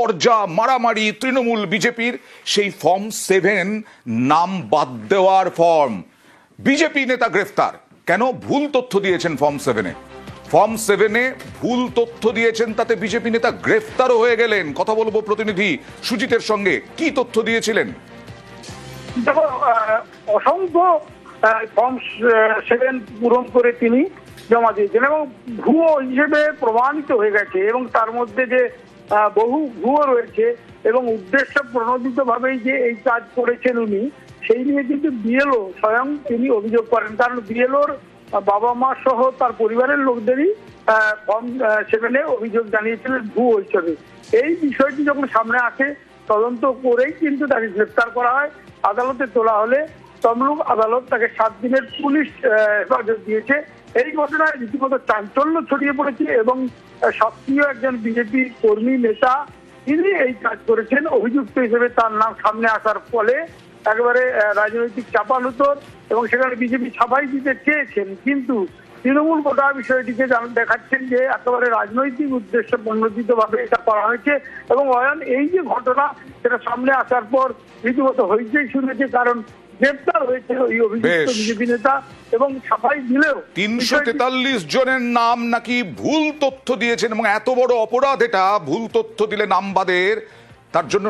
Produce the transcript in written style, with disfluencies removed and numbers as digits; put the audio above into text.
তরজা মারামারি তৃণমূল বিজেপির, সেই ফর্ম 7 নাম বাদ দেওয়ার ফর্ম। বিজেপি নেতা গ্রেফতার কেন? ভুল তথ্য দিয়েছেন ফর্ম 7-এ ভুল তথ্য দিয়েছেন, তাতে বিজেপি নেতা গ্রেফতারও হয়ে গেলেন। কথা বলবো প্রতিনিধি সুজিতের সঙ্গে। কি তথ্য দিয়েছিলেন? দেখো, অসংখ্য ফর্ম 7 পূরণ করে তিনি জমা দিয়েছেন এবং ভুয়ো হিসেবে প্রমাণিত হয়ে গেছে, এবং তার মধ্যে যে বহু ভুয়ো রয়েছে এবং উদ্দেশ্য প্রণোদিত ভাবেই যে এই কাজ করেছেন উনি, সেই নিয়ে কিন্তু বিএলও স্বয়ং তিনি অভিযোগ করেন। কারণ বিএলওর বাবা মা সহ তার পরিবারের লোকদেরই ফর্ম 7-এ অভিযোগ জানিয়েছিলেন ভুয়ো হিসেবে। এই বিষয়টি যখন সামনে আসে, তদন্ত করেই কিন্তু তাকে গ্রেফতার করা হয়। আদালতে তোলা হলে তমলুক আদালত তাকে 7 দিনের পুলিশ হেফাজত দিয়েছে। এই ঘটনায় রীতিমতো চাঞ্চল্য ছড়িয়ে পড়েছে এবং সক্রিয় একজন বিজেপি কর্মী নেতা তিনি এই কাজ করেছেন অভিযুক্ত হিসেবে তার নাম সামনে আসার ফলে একেবারে রাজনৈতিক চাপানুতর, এবং সেখানে বিজেপি ছাপাই দিতে চেয়েছেন, কিন্তু তৃণমূল গোটা বিষয়টিকে দেখাচ্ছেন যে একেবারে রাজনৈতিক উদ্দেশ্য প্রণোদিত ভাবে এটা করা হয়েছে। এবং অয়ন এই যে ঘটনা, সেটা সামনে আসার পর রীতিমতো হইচই শুনেছে, কারণ গ্রেপ্তার হয়েছে ওই অভিযুক্ত বিজেপি নেতা এবং ছাপাই দিলেও 343 জনের নাম নাকি ভুল তথ্য দিয়েছেন, এবং এত বড় অপরাধ এটা, ভুল তথ্য দিলে নাম বাদের, তার জন্য